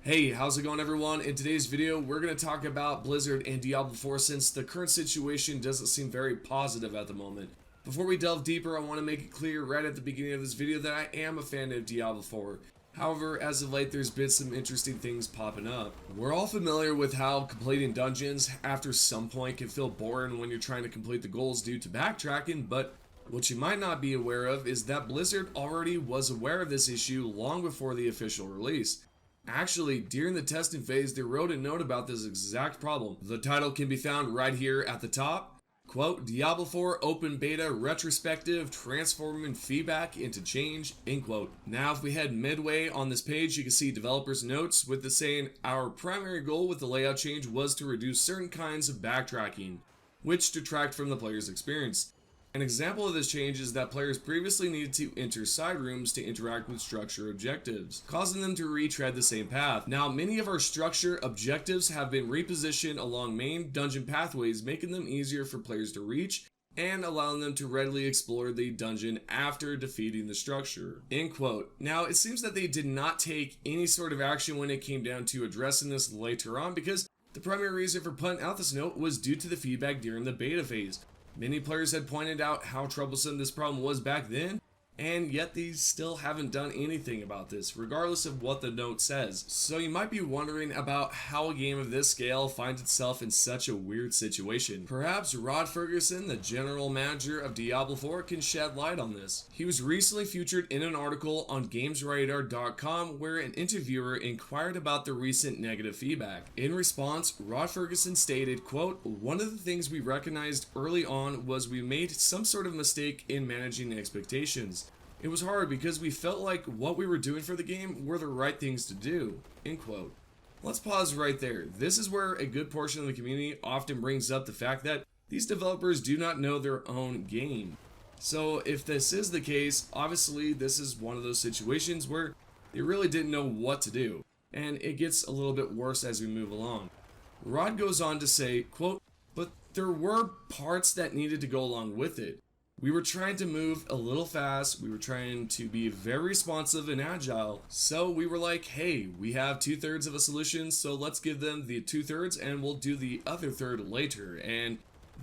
Hey, how's it going everyone? In today's video, we're going to talk about Blizzard and Diablo 4 since the current situation doesn't seem very positive at the moment. Before we delve deeper, I want to make it clear right at the beginning of this video that I am a fan of Diablo 4. However, as of late, there's been some interesting things popping up. We're all familiar with how completing dungeons after some point can feel boring when you're trying to complete the goals due to backtracking, but what you might not be aware of is that Blizzard already was aware of this issue long before the official release. Actually, during the testing phase, they wrote a note about this exact problem. The title can be found right here at the top. Quote, Diablo 4 Open Beta Retrospective Transforming Feedback into Change, end quote. Now, if we head midway on this page, you can see developers' notes with the saying, our primary goal with the layout change was to reduce certain kinds of backtracking, which detract from the player's experience. An example of this change is that players previously needed to enter side rooms to interact with structure objectives, causing them to retread the same path. Now, many of our structure objectives have been repositioned along main dungeon pathways, making them easier for players to reach and allowing them to readily explore the dungeon after defeating the structure. End quote. Now, it seems that they did not take any sort of action when it came down to addressing this later on because the primary reason for putting out this note was due to the feedback during the beta phase. Many players had pointed out how troublesome this problem was back then, and yet they still haven't done anything about this, regardless of what the note says. So you might be wondering about how a game of this scale finds itself in such a weird situation. Perhaps Rod Ferguson, the general manager of Diablo 4, can shed light on this. He was recently featured in an article on GamesRadar.com where an interviewer inquired about the recent negative feedback. In response, Rod Ferguson stated, quote, one of the things we recognized early on was we made some sort of mistake in managing expectations. It was hard because we felt like what we were doing for the game were the right things to do, end quote. Let's pause right there. This is where a good portion of the community often brings up the fact that these developers do not know their own game. So if this is the case, obviously this is one of those situations where they really didn't know what to do, and it gets a little bit worse as we move along. Rod goes on to say, quote, but there were parts that needed to go along with it. We were trying to move a little fast, we were trying to be very responsive and agile, so we were like, hey, we have 2/3 of a solution, so let's give them the 2/3 and we'll do the other third later, and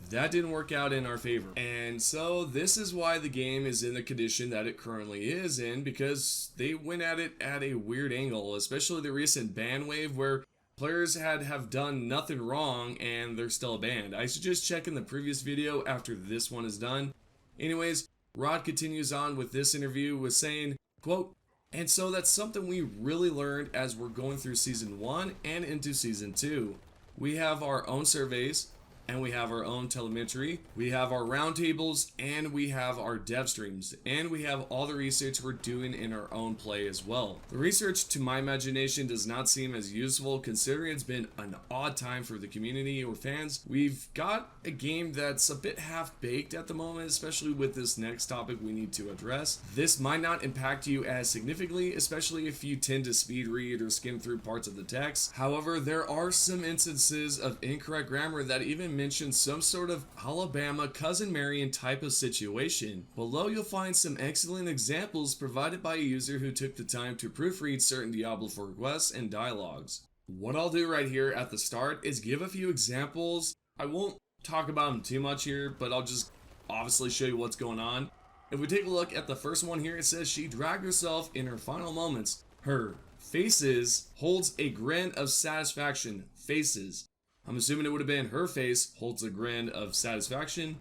that didn't work out in our favor. And so this is why the game is in the condition that it currently is in, because they went at it at a weird angle, especially the recent ban wave where players have done nothing wrong and they're still banned. I suggest checking the previous video after this one is done. Anyways, Rod continues on with this interview with saying, quote, and so that's something we really learned as we're going through Season 1 and into Season 2. We have our own surveys, and we have our own telemetry, we have our roundtables, and we have our dev streams, and we have all the research we're doing in our own play as well. The research, to my imagination, does not seem as useful considering it's been an odd time for the community or fans. We've got a game that's a bit half-baked at the moment, especially with this next topic we need to address. This might not impact you as significantly, especially if you tend to speed read or skim through parts of the text. However, there are some instances of incorrect grammar that even mention some sort of Alabama Cousin Marion type of situation. Below you'll find some excellent examples provided by a user who took the time to proofread certain Diablo 4 quests and dialogues. What I'll do right here at the start is give a few examples. I won't talk about them too much here, but I'll just obviously show you what's going on. If we take a look at the first one here, it says she dragged herself in her final moments. Her faces holds a grin of satisfaction. Faces. I'm assuming it would have been her face holds a grin of satisfaction.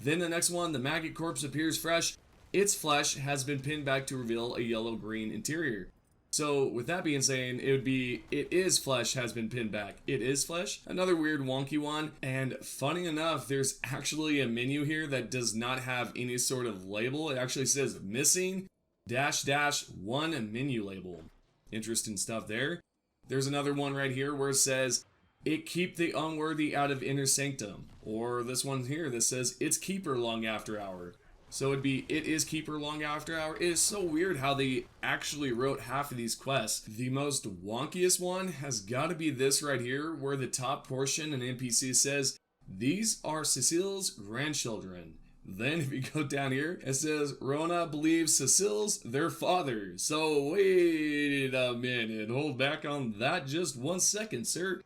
Then the next one, the maggot corpse appears fresh. Its flesh has been pinned back to reveal a yellow-green interior. So with that being said, it would be, it is flesh has been pinned back. It is flesh. Another weird wonky one. And funny enough, there's actually a menu here that does not have any sort of label. It actually says missing --1 menu label. Interesting stuff there. There's another one right here where it says, it keep the unworthy out of inner sanctum. Or this one here that says, it's keeper long after hour. So it'd be, it is keeper long after hour. It is so weird how they actually wrote half of these quests. The most wonkiest one has got to be this right here, where the top portion an NPC says, these are Cecile's grandchildren. Then if you go down here, it says Rona believes Cecile's their father. So wait a minute, hold back on that just 1 second, sir.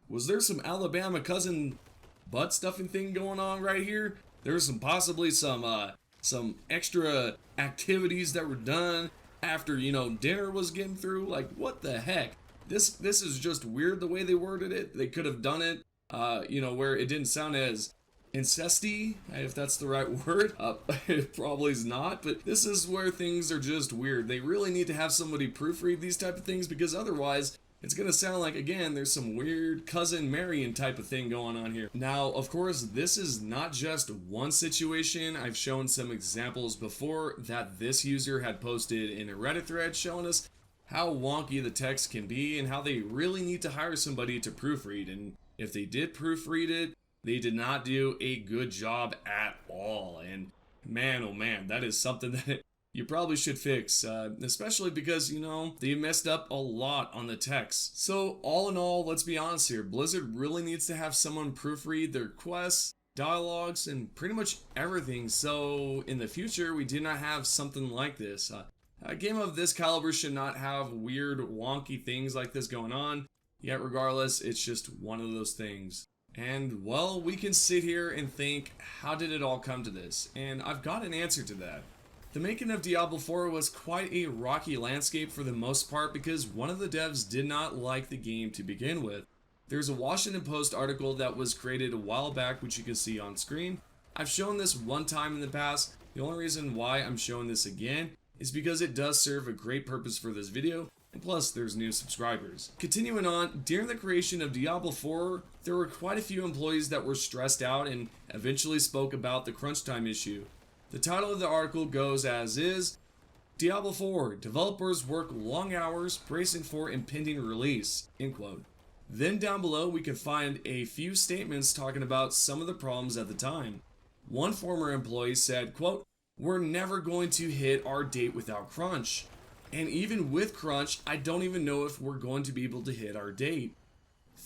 Was there some Alabama cousin butt stuffing thing going on right here? There's possibly some extra activities that were done after, dinner was getting through. Like, what the heck? This is just weird the way they worded it. They could have done it, where it didn't sound as incesty, if that's the right word. It probably is not, but this is where things are just weird. They really need to have somebody proofread these type of things, because otherwise it's gonna sound like, again, there's some weird cousin Marion type of thing going on here. Now, of course, this is not just one situation. I've shown some examples before that this user had posted in a Reddit thread showing us how wonky the text can be and how they really need to hire somebody to proofread. And if they did proofread it, they did not do a good job at all. And man, oh man, that is something that you probably should fix, especially because, they messed up a lot on the text. So all in all, let's be honest here, Blizzard really needs to have someone proofread their quests, dialogues, and pretty much everything, so in the future we do not have something like this. A game of this caliber should not have weird, wonky things like this going on, yet regardless, it's just one of those things. And, well, we can sit here and think, how did it all come to this? And I've got an answer to that. The making of Diablo 4 was quite a rocky landscape for the most part because one of the devs did not like the game to begin with. There's a Washington Post article that was created a while back, which you can see on screen. I've shown this one time in the past. The only reason why I'm showing this again is because it does serve a great purpose for this video, and plus there's new subscribers. Continuing on, during the creation of Diablo 4, there were quite a few employees that were stressed out and eventually spoke about the crunch time issue. The title of the article goes as is, Diablo 4, developers work long hours bracing for impending release, end quote. Then down below we can find a few statements talking about some of the problems at the time. One former employee said, quote, we're never going to hit our date without crunch. And even with crunch, I don't even know if we're going to be able to hit our date.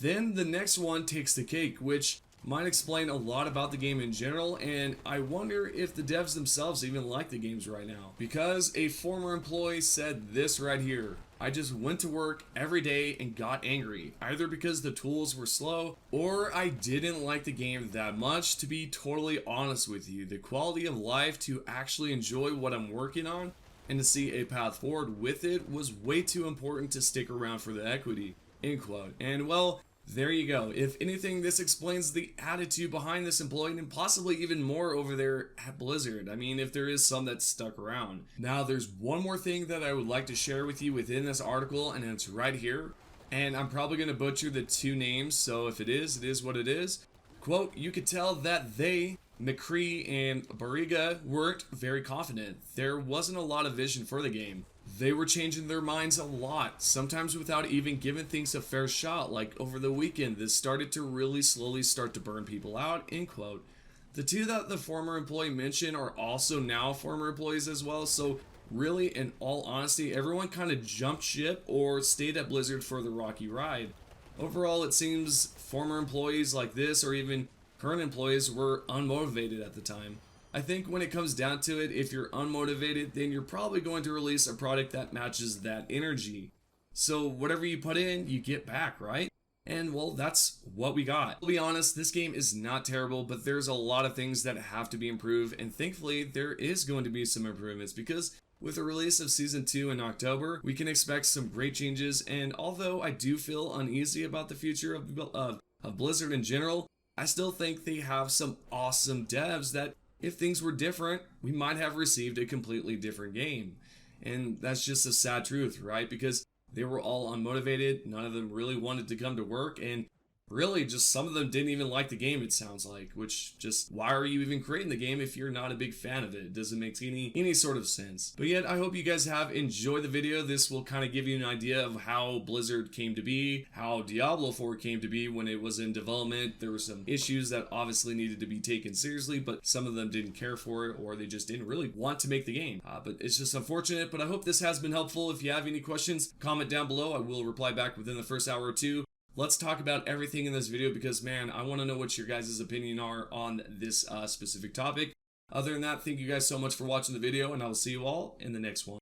Then the next one takes the cake, which might explain a lot about the game in general, and I wonder if the devs themselves even like the games right now. Because a former employee said this right here, I just went to work every day and got angry, either because the tools were slow, or I didn't like the game that much. To be totally honest with you, the quality of life to actually enjoy what I'm working on and to see a path forward with it was way too important to stick around for the equity, end quote. And well, there you go. If anything, this explains the attitude behind this employee and possibly even more over there at Blizzard. I mean, if there is some that stuck around. Now, there's one more thing that I would like to share with you within this article, and it's right here. And I'm probably going to butcher the two names, so if it is what it is. Quote, you could tell that they, McCree and Barriga, weren't very confident. There wasn't a lot of vision for the game. They were changing their minds a lot, sometimes without even giving things a fair shot. Like over the weekend, this started to really slowly start to burn people out, end quote. The two that the former employee mentioned are also now former employees as well, so really, in all honesty, everyone kind of jumped ship or stayed at Blizzard for the rocky ride. Overall, it seems former employees like this, or even current employees, were unmotivated at the time. I think when it comes down to it, if you're unmotivated, then you're probably going to release a product that matches that energy. So whatever you put in, you get back, right? And well, that's what we got. To be honest, this game is not terrible, but there's a lot of things that have to be improved, and thankfully there is going to be some improvements because with the release of Season 2 in October, we can expect some great changes. And although I do feel uneasy about the future of Blizzard in general, I still think they have some awesome devs that, if things were different, we might have received a completely different game. And that's just a sad truth, right? Because they were all unmotivated, none of them really wanted to come to work, and really just some of them didn't even like the game, it sounds like, which just, why are you even creating the game if you're not a big fan of it? It doesn't make any sort of sense. But yet, I hope you guys have enjoyed the video. This will kind of give you an idea of how Blizzard came to be, how Diablo 4 came to be when it was in development. There were some issues that obviously needed to be taken seriously, but some of them didn't care for it, or they just didn't really want to make the game. But it's just unfortunate, but I hope this has been helpful. If you have any questions, comment down below. I will reply back within the first hour or two. Let's talk about everything in this video because, man, I want to know what your guys' opinion are on this specific topic. Other than that, thank you guys so much for watching the video, and I will see you all in the next one.